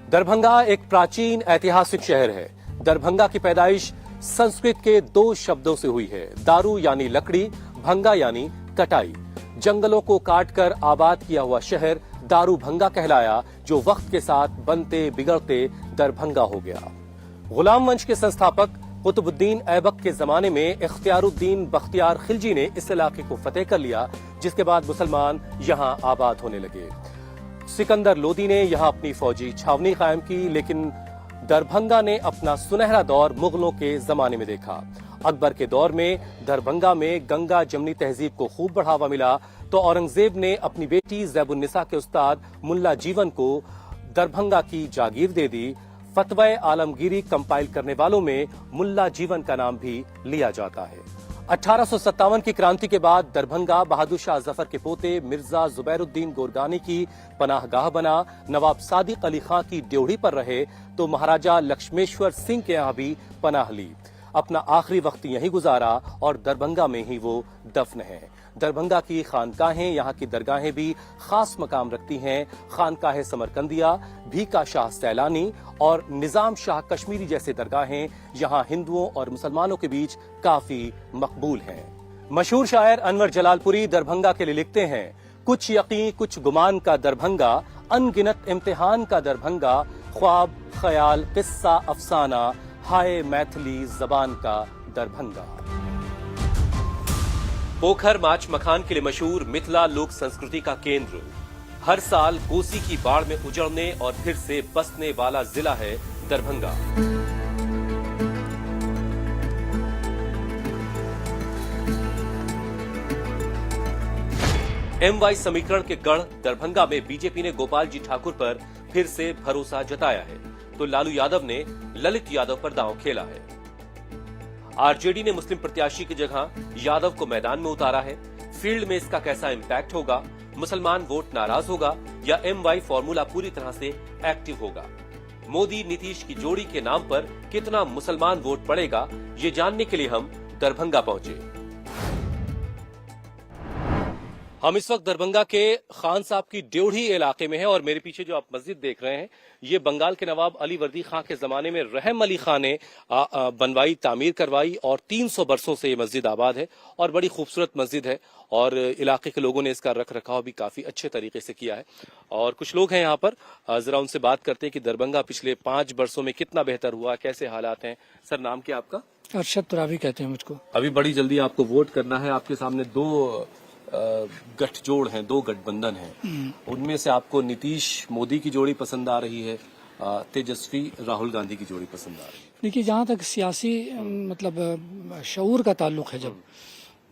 दरभंगा एक प्राचीन ऐतिहासिक शहर है। दरभंगा की पैदाइश संस्कृत के दो शब्दों से हुई है, दारू यानी लकड़ी, भंगा यानी कटाई। जंगलों को काटकर आबाद किया हुआ शहर दारू भंगा कहलाया, जो वक्त के साथ बनते बिगड़ते दरभंगा हो गया। गुलाम वंश के संस्थापक कुतुबुद्दीन ऐबक के जमाने में इख्तियारुद्दीन बख्तियार खिलजी ने इस इलाके को फतेह कर लिया, जिसके बाद मुसलमान यहां आबाद होने लगे। सिकंदर लोदी ने यहां अपनी फौजी छावनी कायम की, लेकिन दरभंगा ने अपना सुनहरा दौर मुगलों के जमाने में देखा। अकबर के दौर में दरभंगा में गंगा जमनी तहजीब को खूब बढ़ावा मिला, तो औरंगजेब ने अपनी बेटी ज़ैबुन्निसा के उस्ताद मुल्ला जीवन को दरभंगा की जागीर दे दी। फतवा आलमगीरी कंपाइल करने वालों में मुल्ला जीवन का नाम भी लिया जाता है। 1857 की क्रांति के बाद दरभंगा बहादुर शाह जफर के पोते मिर्जा जुबैरुद्दीन गोरगानी की पनाहगाह बना। नवाब सादिक अली खां की ड्योढ़ी पर रहे तो महाराजा लक्ष्मेश्वर सिंह के यहां भी पनाह ली। अपना आखिरी वक्त यहीं गुजारा और दरभंगा में ही वो दफन है। दरभंगा की खानकाहें, यहाँ की दरगाहें भी खास मकाम रखती हैं। खानकाह समरकंदिया, भीका शाह सैलानी और निजाम शाह कश्मीरी जैसे दरगाहें यहाँ हिंदुओं और मुसलमानों के बीच काफी मकबूल हैं। मशहूर शायर अनवर जलालपुरी दरभंगा के लिए लिखते हैं, कुछ यकीन कुछ गुमान का दरभंगा, अनगिनत इम्तिहान का दरभंगा, ख्वाब ख्याल किस्सा अफसाना, हाय मैथिली जबान का दरभंगा। पोखर माछ मखान के लिए मशहूर मिथिला लोक संस्कृति का केंद्र, हर साल कोसी की बाढ़ में उजड़ने और फिर से बसने वाला जिला है दरभंगा। MY समीकरण के गढ़ दरभंगा में बीजेपी ने गोपाल जी ठाकुर पर फिर से भरोसा जताया है, तो लालू यादव ने ललित यादव पर दांव खेला है। आरजेडी ने मुस्लिम प्रत्याशी की जगह यादव को मैदान में उतारा है। फील्ड में इसका कैसा इम्पैक्ट होगा? मुसलमान वोट नाराज होगा या MY फॉर्मूला पूरी तरह से एक्टिव होगा? मोदी नीतीश की जोड़ी के नाम पर कितना मुसलमान वोट पड़ेगा, ये जानने के लिए हम दरभंगा पहुंचे। हम इस वक्त दरभंगा के खान साहब की ड्योढ़ी इलाके में हैं और मेरे पीछे जो आप मस्जिद देख रहे हैं, ये बंगाल के नवाब अली वर्दी खां के जमाने में रहम अली खां ने बनवाई, तामीर करवाई और 300 बरसों से ये मस्जिद आबाद है और बड़ी खूबसूरत मस्जिद है और इलाके के लोगों ने इसका रख रखाव भी काफी अच्छे तरीके से किया है। और कुछ लोग हैं यहाँ पर, जरा उनसे बात करते हैं कि दरभंगा पिछले 5 वर्षों में कितना बेहतर हुआ, कैसे हालात हैं। सर, नाम क्या आपका? अरशद तुराबी कहते हैं मुझको। अभी बड़ी जल्दी आपको वोट करना है, आपके सामने दो गठजोड़ हैं, दो गठबंधन हैं। उनमें से आपको नीतीश मोदी की जोड़ी पसंद आ रही है, तेजस्वी राहुल गांधी की जोड़ी पसंद आ रही है? देखिए, जहाँ तक सियासी मतलब शऊर का ताल्लुक है, जब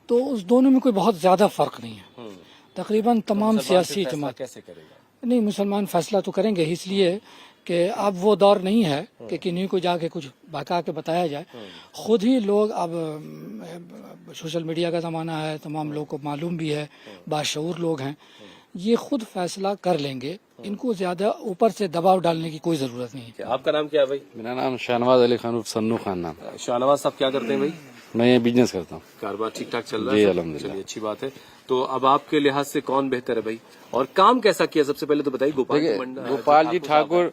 तो उस दोनों में कोई बहुत ज्यादा फर्क नहीं है। तकरीबन तमाम सियासी जमात कैसे करेगा? नहीं, मुसलमान फैसला तो करेंगे, इसलिए कि अब वो दौर नहीं है कि किन्हीं को जाके कुछ बहका के बताया जाए। खुद ही लोग, अब सोशल मीडिया का ज़माना है, तमाम लोगों को मालूम भी है, बाशऊर लोग हैं, ये खुद फैसला कर लेंगे। इनको ज्यादा ऊपर से दबाव डालने की कोई जरूरत नहीं है। आपका नाम क्या है भाई? मेरा नाम शाहनवाज अली खान उर्फ सन्नू खान नाम। शाहनवाज साहब क्या करते हैं भाई? मैं ये बिजनेस करता हूँ। कारोबार ठीक ठाक चल रहा है? जी अल्हम्दुलिल्लाह। चलिए, अच्छी बात है। तो अब आपके लिहाज से कौन बेहतर है भाई, और काम कैसा किया? सबसे पहले तो बताइए। गोपाल जी ठाकुर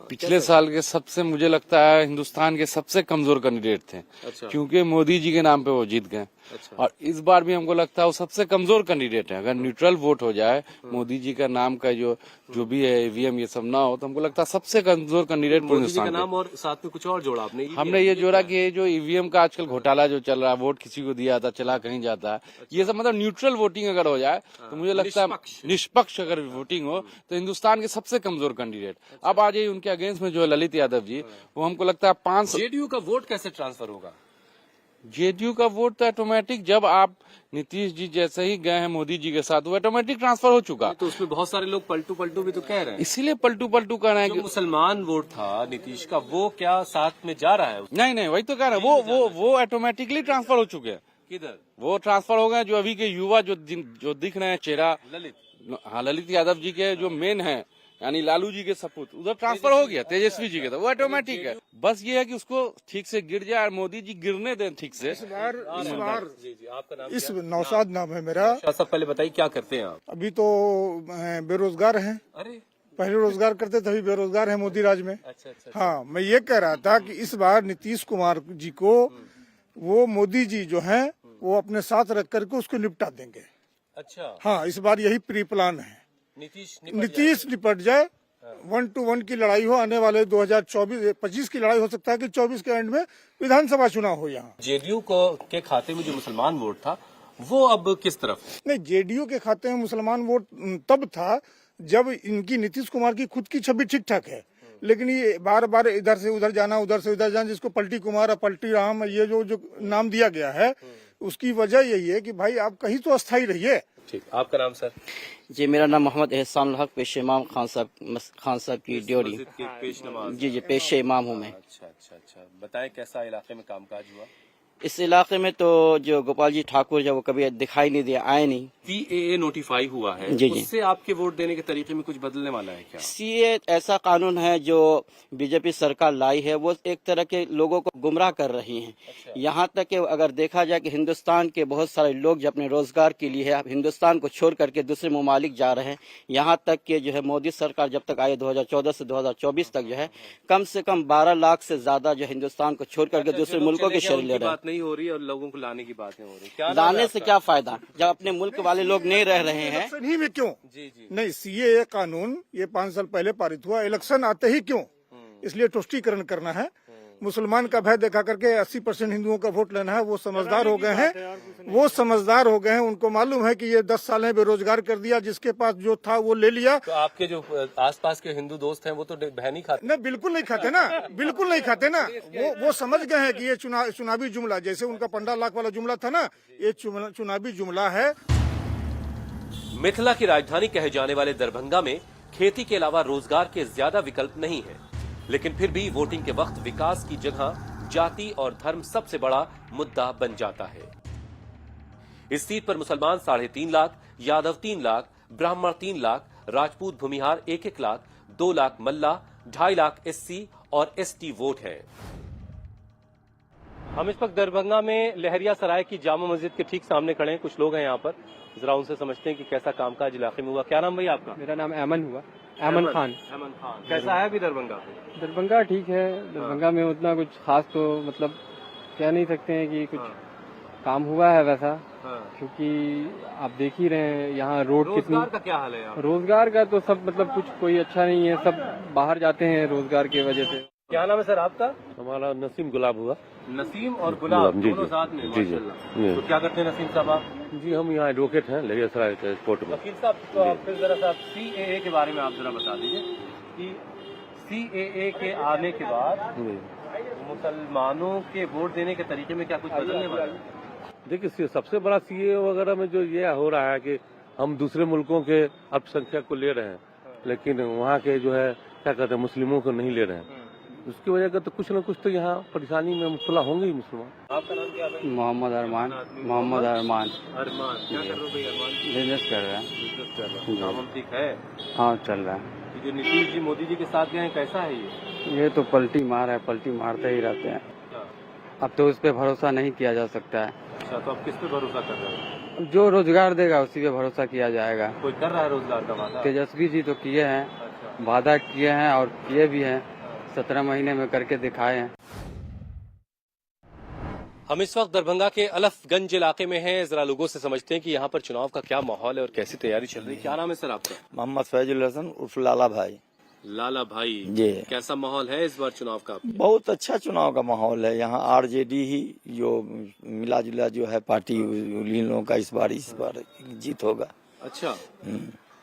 पिछले साल के सबसे, मुझे लगता है, हिंदुस्तान के सबसे कमजोर कैंडिडेट थे। अच्छा। क्योंकि मोदी जी के नाम पे वो जीत गए। अच्छा। और इस बार भी हमको लगता है वो सबसे कमजोर कैंडिडेट है। अगर न्यूट्रल वोट हो जाए, मोदी जी का नाम का जो भी है EVM ये सब ना हो, तो हमको लगता है सबसे कमजोर कैंडिडेट हिंदुस्तान नाम। और साथ में कुछ और जोड़ा आपने? हमने ये जोड़ा कि जो EVM का आजकल घोटाला जो चल रहा है, वोट किसी को दिया था, चला कहीं जाता है, ये सब मतलब न्यूट्रल वोटिंग अगर हो जाए तो मुझे लगता है निष्पक्ष अगर वोटिंग हो तो हिंदुस्तान के सबसे कमजोर कैंडिडेट। अब आ जाइए उनके अगेंस्ट में जो है ललित यादव जी, वो हमको लगता है 5। जेडीयू का वोट कैसे ट्रांसफर होगा? जेडीयू का वोट तो ऑटोमेटिक, जब आप नीतीश जी जैसे ही गए हैं मोदी जी के साथ, वो ऑटोमेटिक ट्रांसफर हो चुका। तो उसमें बहुत सारे लोग पलटू पलटू भी तो कह रहे हैं, इसीलिए पलटू पलटू कर रहे हैं कि मुसलमान वोट था नीतीश का, वो क्या साथ में जा रहा है? नहीं, वही तो कह रहे हैं, वो ऑटोमेटिकली ट्रांसफर हो चुके हैं। किधर वो ट्रांसफर हो गए? जो अभी के युवा जो दिख रहे हैं चेहरा, ललित यादव जी के जो मेन है, यानी लालू जी के सपूत, उधर ट्रांसफर हो गया। तेजस्वी जी के तो वो ऑटोमेटिक है। बस ये है कि उसको ठीक से गिर जाए और मोदी जी गिरने दें ठीक से। इस बार आपका नाम? इस नौशाद नाम है मेरा। सब पहले बताइए क्या करते हैं आप? अभी तो बेरोजगार हैं। अरे पहले रोजगार करते थे, अभी बेरोजगार है मोदी राज में। अच्छा। हाँ, मैं ये कह रहा था कि इस बार नीतीश कुमार जी को वो मोदी जी जो हैं वो अपने साथ रख करके उसको निपटा देंगे। अच्छा, हाँ, इस बार यही प्री प्लान है। नीतीश निपट जाए, 1-to-1 की लड़ाई हो। आने वाले 2024-25 की लड़ाई हो सकता है कि 24 के एंड में विधानसभा चुनाव हो यहाँ। जेडीयू को के खाते में जो मुसलमान वोट था वो अब किस तरफ? नहीं, जेडीयू के खाते में मुसलमान वोट तब था जब इनकी नीतीश कुमार की खुद की छवि ठीक ठाक है, लेकिन ये बार बार इधर से उधर जाना, उधर से उधर जाना, जिसको पलटी कुमार और पलटी राम ये जो नाम दिया गया है, उसकी वजह यही है कि भाई आप कहीं तो अस्थायी रहिए। ठीक, आपका नाम सर? जी, मेरा नाम मोहम्मद एहसान हक, पेशे इमाम खान साहब की ड्योरी। मस्जिद के पेश नमाज। जी, पेशे इमाम हूँ मैं। अच्छा। बताएं कैसा इलाके में कामकाज हुआ? इस इलाके में तो जो गोपाल जी ठाकुर जो वो कभी दिखाई नहीं दिया, आए नहीं। सीएए नोटिफाई हुआ है, जी। उससे आपके वोट देने के तरीके में कुछ बदलने वाला है क्या? सीए ऐसा कानून है जो बीजेपी सरकार लाई है, वो एक तरह के लोगों को गुमराह कर रही है। यहाँ तक कि अगर देखा जाए कि हिंदुस्तान के बहुत सारे लोग जो अपने रोजगार के लिए है हिंदुस्तान को छोड़ करके दूसरे ममालिक जा रहे हैं। यहाँ तक कि जो है मोदी सरकार जब तक आई 2014 से 2024 तक जो है कम से कम 12 लाख से ज्यादा जो हिंदुस्तान को छोड़ करके दूसरे मुल्कों के शरीर ले रहे हैं। बात नहीं हो रही और लोगों को लाने की बातें हो रही, क्या लाने से क्या फायदा जब अपने मुल्क वाले लोग नहीं रह रहे हैं। इलेक्शन ही में क्यों? जी। नहीं, सीएए कानून ये 5 साल पहले पारित हुआ, इलेक्शन आते ही क्यों? इसलिए तुष्टीकरण करना है। मुसलमान का भय देखा करके 80% हिंदुओं का वोट लेना है। वो समझदार हो गए हैं, उनको मालूम है कि ये 10 साल में बेरोजगार कर दिया, जिसके पास जो था वो ले लिया। तो आपके जो आसपास के हिंदू दोस्त हैं वो तो बहन ही खाते? नहीं, बिल्कुल नहीं खाते ना। वो समझ गए हैं कि ये चुनावी जुमला, जैसे उनका 15 लाख वाला जुमला था ना, ये चुनावी जुमला है। मिथिला की राजधानी कहे जाने वाले दरभंगा में खेती के अलावा रोजगार के ज्यादा विकल्प नहीं है, लेकिन फिर भी वोटिंग के वक्त विकास की जगह जाति और धर्म सबसे बड़ा मुद्दा बन जाता है। इस सीट पर मुसलमान 3.5 लाख, यादव 3 लाख, ब्राह्मण 3 लाख, राजपूत भूमिहार 1-1 लाख, 2 लाख मल्ला, 2.5 लाख एससी और एसटी वोट है। हम इस वक्त दरभंगा में लहरिया सराय की जामा मस्जिद के ठीक सामने खड़े हैं। कुछ लोग हैं यहाँ पर, जरा उनसे समझते हैं कि कैसा कामकाज इलाके में हुआ। क्या नाम भाई आपका? मेरा नाम अमन हुआ, अमन खान। कैसा है अभी दरभंगा? दरभंगा ठीक है। दरभंगा में उतना कुछ खास तो मतलब कह नहीं सकते हैं कि कुछ काम हुआ है वैसा, क्योंकि आप देख ही रहे हैं यहाँ रोड कितनी। रोजगार का क्या हाल है यहाँ? रोजगार का तो सब मतलब कुछ कोई अच्छा नहीं है, सब बाहर जाते हैं रोजगार की वजह से। क्या नाम है सर आपका? हमारा नसीम गुलाब हुआ। नसीम और गुलाब दोनों साथ में? जी। तो क्या करते हैं नसीम साहब आप? जी, हम यहाँ एडवोकेट हैं लहरियासराय के कोर्ट में। वकील साहब, तो आप फिर जरा सा सीएए के बारे में आप जरा बता दीजिए कि सीएए के आने के बाद मुसलमानों के वोट देने के तरीके में क्या कुछ बदलने वाला है? देखिए, सबसे बड़ा सीए वगैरह में जो ये हो रहा है कि हम दूसरे मुल्कों के अल्पसंख्यक को ले रहे हैं, लेकिन वहाँ के जो है क्या कहते हैं मुस्लिमों को नहीं ले रहे हैं। उसकी वजह का तो कुछ न कुछ तो यहाँ परेशानी में मुब्तला होंगे ही मुसलमान। आपका नाम क्या है? मोहम्मद अरमान। अरमान क्या कर रहे हो भाई? अरमान बिजनेस कर रहे हैं। काम ठीक है? हाँ, चल रहा है। ये जो नीतीश जी मोदी जी के साथ गए हैं, कैसा है ये तो पलटी मार है, पलटी मारते ही रहते हैं। अब तो उस पर भरोसा नहीं किया जा सकता है। अच्छा, तो आप किस पे भरोसा कर रहे हो? जो रोजगार देगा उसी पे भरोसा किया जाएगा। कोई कर रहा है रोजगार का वादा? तेजस्वी जी तो किए हैं, अच्छा। वादा किए हैं और किए भी हैं, 17 महीने में करके दिखाए हैं। हम इस वक्त दरभंगा के अलफगंज इलाके में हैं। जरा लोगों से समझते हैं कि यहाँ पर चुनाव का क्या माहौल है और कैसी तैयारी चल रही है। क्या नाम है सर आपका? मोहम्मद फैजुल हसन उर्फ लाला भाई। लाला भाई जी, कैसा माहौल है इस बार चुनाव का? बहुत अच्छा चुनाव का माहौल है यहाँ। आरजेडी ही जो मिला जुला जो है पार्टी, उन्हीं लोगों का इस बार जीत होगा। अच्छा,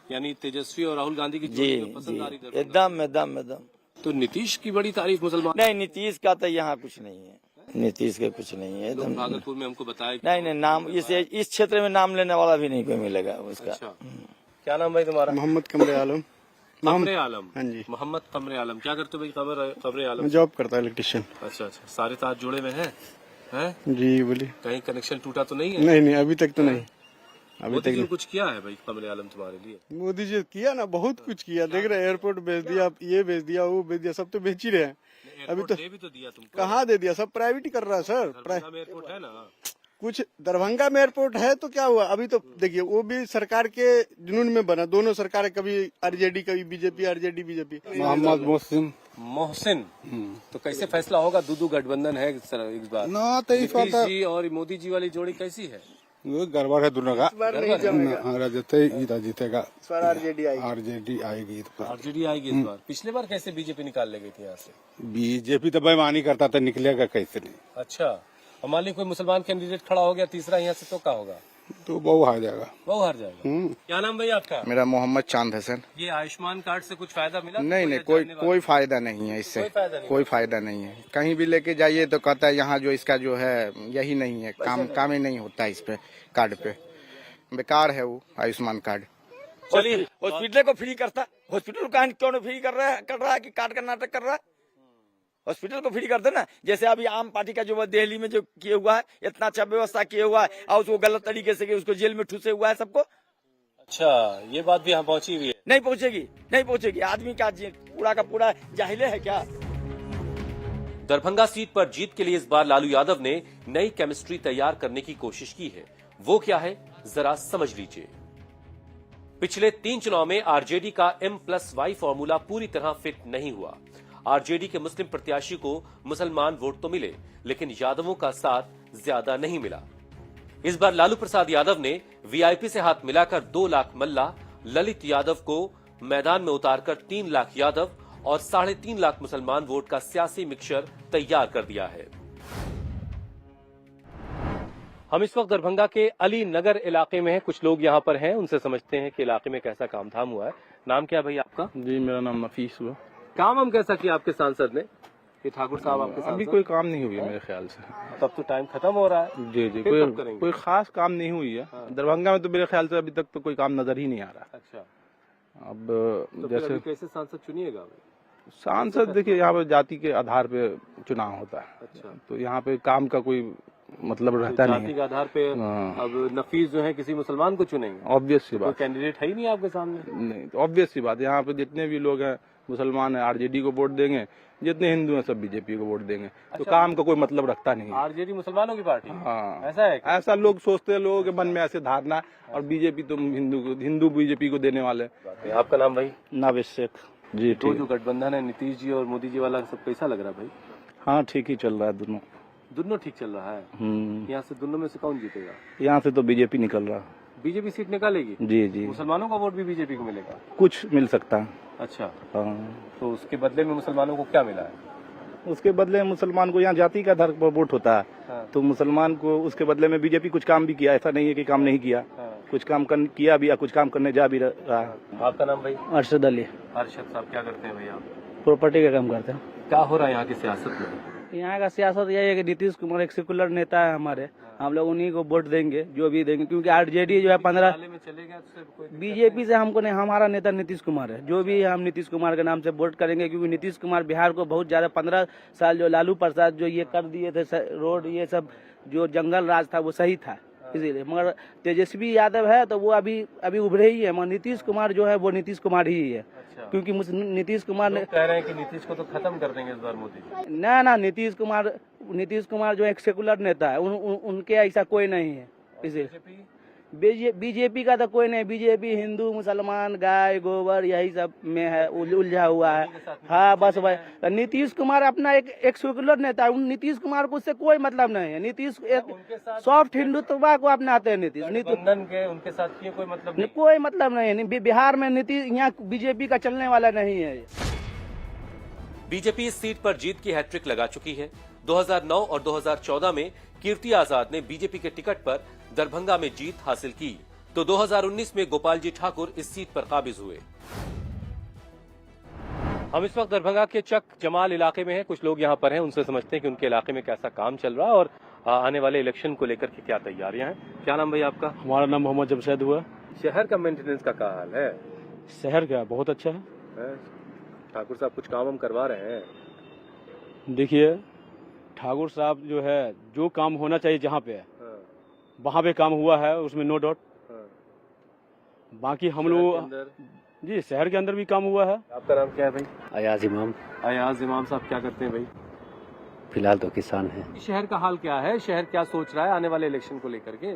यानी तेजस्वी और राहुल गांधी की जी पसंद आ रही जी, एकदम। तो नीतीश की बड़ी तारीफ मुसलमान? नहीं, नीतीश का तो यहाँ कुछ नहीं है, नीतीश के कुछ नहीं है एकदम। भागलपुर में हमको बताया नहीं, नाम इस क्षेत्र में नाम लेने वाला भी नहीं कोई मिलेगा उसका। अच्छा। क्या नाम भाई तुम्हारा? मोहम्मद कमरे आलम। कमरे आलम? हाँ जी। मोहम्मद कमरे आलम, क्या करते हो भाई? कमरे आलम जॉब करता है, इलेक्ट्रिशियन। अच्छा, सारे तार जुड़े हुए हैं? जी बोलिए। कहीं कनेक्शन टूटा तो नहीं है? नहीं, अभी तक तो नहीं। मोदी जी ने कुछ किया है भाई कमरे आलम तुम्हारे लिए? मोदी जी किया ना, बहुत कुछ किया। देख रहे एयरपोर्ट भेज दिया, ये भेज दिया, वो भेज दिया, सब तो बेच ही रहे हैं। अभी तो दे भी तो दिया तुमको। कहाँ दे दिया, सब प्राइवेट ही कर रहा है सर। एयरपोर्ट है ना? कुछ दरभंगा में एयरपोर्ट है तो क्या हुआ? अभी तो देखिए वो भी सरकार के जुनून में बना, दोनों सरकारें, कभी आरजेडी कभी BJP, RJD BJP. Mohammad Mohsin, तो कैसे फैसला होगा? दो गठबंधन है इस बार ना, तो इस बार नीतीश जी और मोदी जी वाली जोड़ी कैसी है? गड़बड़ है दोनों का। इस बार नहीं जमेगा, जीतेगा, इस बार आरजेडी आएगी। आरजेडी आएगी। आरजेडी आएगी इस बार। पिछले बार कैसे बीजेपी निकाल ले गई थी यहाँ से? बीजेपी तो बेईमानी करता था, निकलेगा कैसे नहीं। अच्छा, और मान ली कोई मुसलमान कैंडिडेट खड़ा हो गया तीसरा यहाँ से, तो क्या होगा? तो बहु हार जाएगा। वो हार जाएगा। क्या नाम भाई आपका? मेरा मोहम्मद चांद हसन। ये आयुष्मान कार्ड से कुछ फायदा मिला? नहीं, कोई फायदा नहीं है इससे, कोई फायदा नहीं है। कहीं भी लेके जाइए तो कहता है यहाँ जो इसका जो है यही नहीं है, काम ही नहीं होता इस पे, कार्ड पे। बेकार है वो आयुष्मान कार्ड। चलिए, हॉस्पिटल को फ्री करता, हॉस्पिटल का क्यों फ्री कर रहा है कि कार्ड का नाटक कर रहा है? हॉस्पिटल को फ्री कर देना, जैसे अभी आम पार्टी का जो दिल्ली में जो किए हुआ है, इतना अच्छा व्यवस्था किए हुआ है, और उसको गलत तरीके से उसको जेल में ठूसे हुआ है सबको। अच्छा, ये बात भी यहाँ पहुँची हुई है? नहीं पहुँचेगी। आदमी का पूरा का पूरा जाहिले है क्या? दरभंगा सीट पर जीत के लिए इस बार लालू यादव ने नई केमिस्ट्री तैयार करने की कोशिश की है। वो क्या है, जरा समझ लीजिए। पिछले 3 चुनाव में आरजेडी का M+Y फॉर्मूला पूरी तरह फिट नहीं हुआ। आरजेडी के मुस्लिम प्रत्याशी को मुसलमान वोट तो मिले, लेकिन यादवों का साथ ज्यादा नहीं मिला। इस बार लालू प्रसाद यादव ने वीआईपी से हाथ मिलाकर 2 लाख मल्ला ललित यादव को मैदान में उतारकर 3 लाख यादव और 3.5 लाख मुसलमान वोट का सियासी मिक्सचर तैयार कर दिया है। हम इस वक्त दरभंगा के अली नगर इलाके में हैं। कुछ लोग यहाँ पर हैं, उनसे समझते हैं कि इलाके में कैसा काम धाम हुआ है। नाम क्या है भाई आपका? जी, मेरा नाम नफीस हुआ। काम हम कैसा किया आपके सांसद ने? कि ठाकुर साहब आपके सांसद? अभी कोई काम नहीं हुई है मेरे ख्याल से। तब तो टाइम खत्म हो रहा है। जी, फिर कब करेंगे? कोई खास काम नहीं हुई है। दरभंगा में तो मेरे ख्याल से अभी तक तो कोई काम नजर ही नहीं आ रहा। अच्छा, अब तो जैसे अभी कैसे सांसद चुनिएगा? सांसद देखिए, यहाँ पे जाति के आधार पे चुनाव होता है। अच्छा, तो यहाँ पे काम का कोई मतलब रहता नहीं जाति है। के आधार पे अब नफीस जो है किसी मुसलमान को चुनेंगे? ऑब्वियस सी कोई बात कैंडिडेट है ही नहीं आपके सामने। नहीं, तो ऑब्वियस सी बात है, यहाँ पे जितने भी लोग हैं मुसलमान है आरजेडी को वोट देंगे, जितने हिंदू हैं सब बीजेपी को वोट देंगे। तो काम का कोई मतलब रखता नहीं है। आरजेडी मुसलमानों की पार्टी? हाँ, ऐसा है? ऐसा लोग सोचते हैं, लोगों के मन में ऐसे धारणा, और बीजेपी तो हिंदू बीजेपी को देने वाले। आपका नाम भाई? नाविद शेख। जी, तो जो गठबंधन है नीतीश जी और मोदी जी वाला, सब कैसा लग रहा है भाई? हाँ, ठीक ही चल रहा है दोनों। दोनों ठीक चल रहा है। यहाँ से दोनों में से कौन जीतेगा? यहाँ से तो बीजेपी निकल रहा। बीजेपी सीट निकालेगी? जी। मुसलमानों का वोट भी बीजेपी को मिलेगा? कुछ मिल सकता है। अच्छा, हाँ। तो उसके बदले में मुसलमानों को क्या मिला है? उसके बदले मुसलमान को यहाँ जाति का आधार पर वोट होता है। हाँ। तो मुसलमान को उसके बदले में बीजेपी कुछ काम भी किया, ऐसा नहीं है कि काम नहीं किया। हाँ। कुछ काम किया भी, या कुछ काम करने जा भी रहा है। आपका नाम भाई? अरशद अली। अरशद साहब, क्या करते हैं भाई आप? प्रॉपर्टी का काम करते हैं। क्या हो रहा है यहाँ की सियासत में? यहाँ का सियासत यही है कि नीतीश कुमार एक सेकुलर नेता है हमारे, हम लोग उन्हीं को वोट देंगे, जो भी देंगे, क्योंकि आरजेडी जो है 15 में चलेगा तो बीजेपी से हमको नहीं, हमारा नेता नीतीश कुमार है, जो भी हम नीतीश कुमार के नाम से वोट करेंगे, क्योंकि नीतीश कुमार बिहार को बहुत ज्यादा 15 साल जो लालू प्रसाद जो ये कर दिए थे रोड, ये सब जो जंगल राज था वो सही था, इसीलिए। मगर तेजस्वी यादव है तो वो अभी उभरे ही है, मगर नीतीश कुमार जो है वो नीतीश कुमार ही है। अच्छा। क्योंकि नीतीश कुमार ने कह रहे हैं कि नीतीश को तो खत्म कर देंगे इस बार मोदी। ना, नीतीश कुमार जो एक सेकुलर नेता है, उनके ऐसा कोई नहीं है। इसे बीजेपी का तो कोई नहीं, बीजेपी हिंदू मुसलमान गाय गोबर यही सब में है उलझा हुआ है। हाँ, बस भाई नीतीश कुमार अपना एक सेकुलर नेता है, नीतीश कुमार को उससे कोई मतलब नहीं है। नीतीश एक सॉफ्ट हिंदुत्व को अपनाते हैं। नीतीश उनके साथ कोई मतलब नहीं, कोई मतलब नहीं है। बिहार में नीतीश यहाँ बीजेपी का चलने वाला नहीं है। बीजेपी इस सीट पर जीत की हैट्रिक लगा चुकी है। 2009 और 2014 में कीर्ति आजाद ने बीजेपी के टिकट पर दरभंगा में जीत हासिल की, तो 2019 में गोपाल जी ठाकुर इस सीट पर काबिज हुए। हम इस वक्त दरभंगा के चक जमाल इलाके में हैं। कुछ लोग यहाँ पर हैं, उनसे समझते हैं कि उनके इलाके में कैसा काम चल रहा है और आने वाले इलेक्शन को लेकर के क्या तैयारियां हैं। क्या नाम भाई आपका? हमारा नाम मोहम्मद जमशेद हुआ। शहर का मेंटेनेंस का क्या हाल है? शहर का बहुत अच्छा है। ठाकुर साहब कुछ काम हम करवा रहे हैं? देखिए, ठाकुर साहब जो है, जो काम होना चाहिए जहाँ पे है वहाँ पे काम हुआ है, उसमें नो डाउट। बाकी हम लोग जी शहर के अंदर भी काम हुआ है। आपका नाम क्या है भाई? अयाज इमाम। अयाज इमाम साहब, क्या करते हैं भाई? फिलहाल तो किसान हैं। शहर का हाल क्या है, शहर क्या सोच रहा है आने वाले इलेक्शन को लेकर के?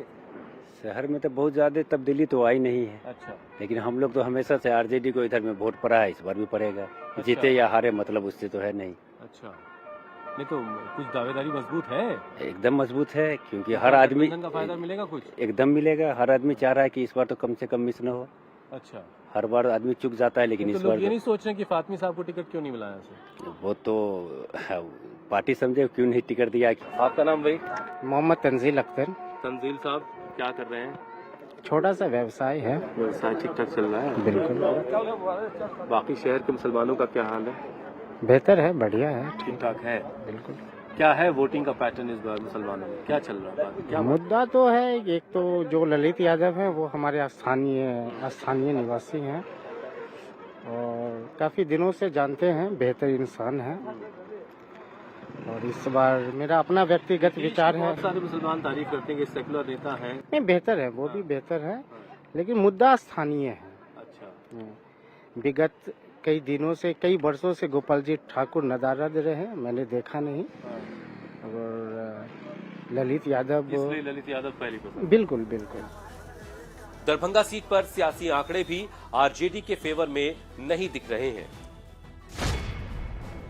शहर में तो बहुत ज्यादा तब्दीली तो आई नहीं है। अच्छा, लेकिन हम लोग तो हमेशा से आरजेडी को इधर में वोट पड़ा है, इस बार भी पड़ेगा। जीते या हारे मतलब उससे तो है नहीं। अच्छा, नहीं तो कुछ दावेदारी मजबूत है, एकदम मजबूत है, क्योंकि हर आदमी गठबंधन का फायदा मिलेगा कुछ? एकदम मिलेगा। हर आदमी चाह रहा है कि इस बार तो कम से कम मिस न हो। अच्छा, हर बार आदमी चुक जाता है, लेकिन तो इस लोग बार ये नहीं सोच रहे कि फातमी साहब को टिकट क्यों नहीं मिला है? वो तो पार्टी समझे क्यों नहीं टिकट दिया। आपका नाम भाई? मोहम्मद तंजील अख्तर। तंजील साहब क्या कर रहे हैं? छोटा सा व्यवसाय है। व्यवसाय ठीक ठाक चल रहा है? बिल्कुल। बाकी शहर के मुसलमानों का क्या हाल है? बेहतर है, बढ़िया है। ठीक ठाक है। बिल्कुल। क्या है वोटिंग का पैटर्न इस बार मुसलमानों में, क्या चल रहा है? क्या मुद्दा तो है, एक तो जो ललित यादव है वो हमारे स्थानीय निवासी हैं और काफी दिनों से जानते हैं, बेहतर इंसान है। और इस बार मेरा अपना व्यक्तिगत विचार है। बहुत सारे मुसलमान तारीफ करते हैं कि सेकुलर नेता है। नहीं, बेहतर है, वो भी बेहतर है, लेकिन मुद्दा स्थानीय है। अच्छा, विगत कई दिनों से, कई वर्षों से गोपाल जी ठाकुर नदारद रहे, मैंने देखा नहीं। और ललित यादव, इसलिए ललित यादव पहली पसंद। बिल्कुल बिल्कुल। दरभंगा सीट पर सियासी आंकड़े भी आरजेडी के फेवर में नहीं दिख रहे हैं।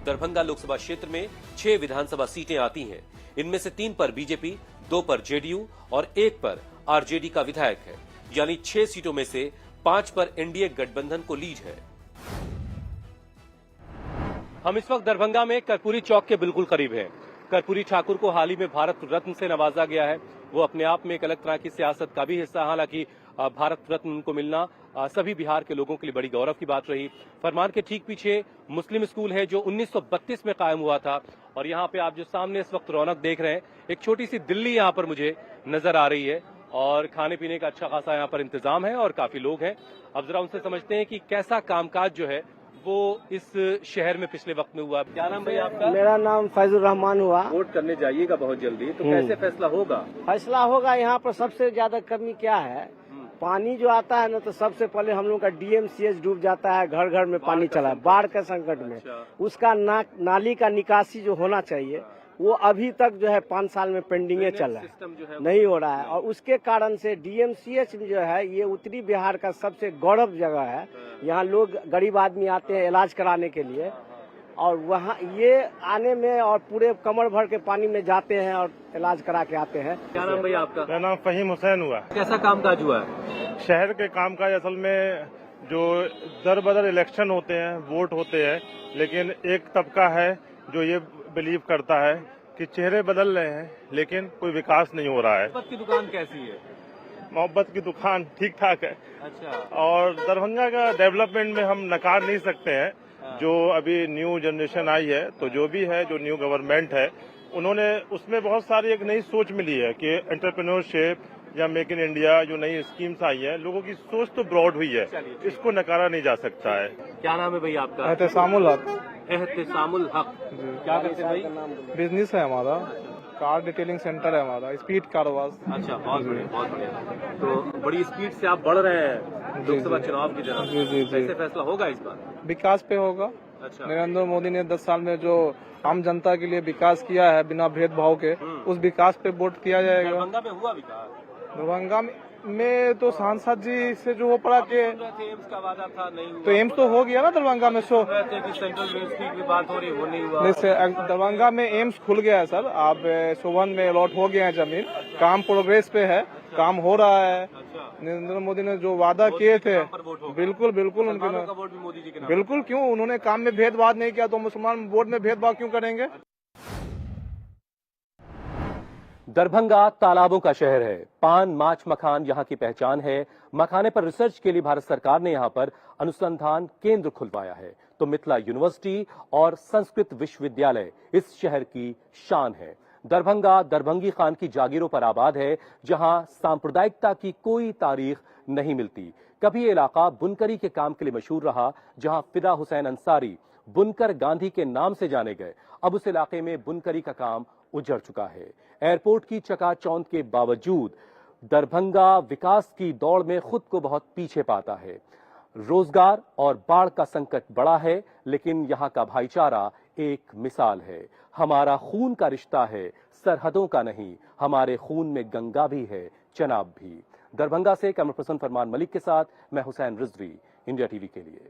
दरभंगा लोकसभा क्षेत्र में 6 विधानसभा सीटें आती हैं। इनमें से 3 पर बीजेपी, 2 पर जेडीयू और 1 पर आरजेडी का विधायक है। यानी 6 सीटों में से 5 पर एनडीए गठबंधन को लीड है। हम इस वक्त दरभंगा में कर्पूरी चौक के बिल्कुल करीब हैं। कर्पूरी ठाकुर को हाल ही में भारत रत्न से नवाजा गया है। वो अपने आप में एक अलग तरह की सियासत का भी हिस्सा, हालांकि भारत रत्न उनको मिलना सभी बिहार के लोगों के लिए बड़ी गौरव की बात रही। फरमान के ठीक पीछे मुस्लिम स्कूल है जो 1932 में कायम हुआ था। और यहाँ पे आप जो सामने इस वक्त रौनक देख रहे हैं, एक छोटी सी दिल्ली यहाँ पर मुझे नजर आ रही है और खाने पीने का अच्छा खासा यहाँ पर इंतजाम है और काफी लोग हैं। अब जरा उनसे समझते हैं कि कैसा कामकाज जो है वो इस शहर में पिछले वक्त में हुआ। क्या नाम भैया आपका? मेरा नाम फैजुर रहमान हुआ। वोट करने जाइएगा बहुत जल्दी, तो कैसे फैसला होगा? फैसला होगा। यहाँ पर सबसे ज्यादा कमी क्या है, पानी जो आता है ना, तो सबसे पहले हम लोग का डीएमसीएच डूब जाता है, घर घर में पानी चला है, बाढ़ के संकट में। उसका नाली का निकासी जो होना चाहिए वो अभी तक जो है 5 साल में पेंडिंग चल रहा है, नहीं हो रहा है। और उसके कारण से डीएमसीएच जो है ये उत्तरी बिहार का सबसे गौरव जगह है। यहाँ लोग, गरीब आदमी आते हैं इलाज कराने के लिए, और वहाँ ये आने में और पूरे कमर भर के पानी में जाते हैं और इलाज करा के आते हैं। क्या नाम भैया आपका? मेरा नाम फहीम हुसैन हुआ। कैसा कामकाज हुआ है? शहर के कामकाज असल में जो दर बदर इलेक्शन होते हैं, वोट होते हैं, लेकिन एक तबका है जो ये बिलीव करता है कि चेहरे बदल रहे हैं लेकिन कोई विकास नहीं हो रहा है। मोहब्बत की दुकान कैसी है? मोहब्बत की दुकान ठीक ठाक है। अच्छा, और दरभंगा का डेवलपमेंट में हम नकार नहीं सकते हैं। जो अभी न्यू जनरेशन आई है, तो जो भी है, जो न्यू गवर्नमेंट है, उन्होंने उसमें बहुत सारी एक नई सोच मिली है कि एंटरप्रेन्योरशिप या मेक इन इंडिया जो नई स्कीम्स आई है, लोगों की सोच तो ब्रॉड हुई है, इसको नकारा नहीं जा सकता है। क्या नाम है भैया आपका? एहतसामुल हक। एहतसामुल हक। क्या करते हैं भाई? बिजनेस है हमारा, कार डिटेलिंग सेंटर है हमारा, स्पीड कार वाश। अच्छा, बहुत बढ़िया, बहुत बढ़िया। तो बड़ी स्पीड से आप बढ़ रहे हैं लोकसभा चुनाव की तरफ। जी। कैसे फैसला होगा इस बार? विकास पे होगा। अच्छा, नरेंद्र मोदी ने 10 साल में जो आम जनता के लिए विकास किया है बिना भेदभाव के, उस विकास पे वोट किया जाएगा। दरभंगा में हुआ विकास? दरभंगा में तो सांसद जी से जो हो पड़ा के एम्स का वादा था, नहीं हुआ। तो एम्स तो हो गया ना दरभंगा में। सो सेंट्रल यूनिवर्सिटी की बात हो रही, वो नहीं हुआ। दरभंगा में एम्स खुल गया है सर, आप सोवन में अलॉट हो गया है जमीन, काम प्रोग्रेस पे है, काम हो रहा है। नरेंद्र मोदी ने जो वादा किए थे, बिल्कुल बिल्कुल उनके वोट भी मोदी जी के नाम। बिल्कुल, क्यों उन्होंने काम में भेदभाव नहीं किया, तो मुसलमान वोट में भेदभाव क्यों करेंगे? दरभंगा तालाबों का शहर है। पान, माछ, मखान यहाँ की पहचान है। मखाने पर रिसर्च के लिए भारत सरकार ने यहाँ पर अनुसंधान केंद्र खुलवाया है। तो मिथिला यूनिवर्सिटी और संस्कृत विश्वविद्यालय इस शहर की शान है। दरभंगा दरभंगी खान की जागीरों पर आबाद है, जहां सांप्रदायिकता की कोई तारीख नहीं मिलती। कभी ये इलाका बुनकरी के काम के लिए मशहूर रहा, जहां फिदा हुसैन अंसारी बुनकर गांधी के नाम से जाने गए। अब उस इलाके में बुनकरी का काम उजड़ चुका है। एयरपोर्ट की चकाचौंध के बावजूद दरभंगा विकास की दौड़ में खुद को बहुत पीछे पाता है। रोजगार और बाढ़ का संकट बड़ा है, लेकिन यहां का भाईचारा एक मिसाल है। हमारा खून का रिश्ता है, सरहदों का नहीं। हमारे खून में गंगा भी है, चनाब भी। दरभंगा से कैमरा पर्सन फरमान मलिक के साथ मैं हुसैन रिजवी, इंडिया टीवी के लिए।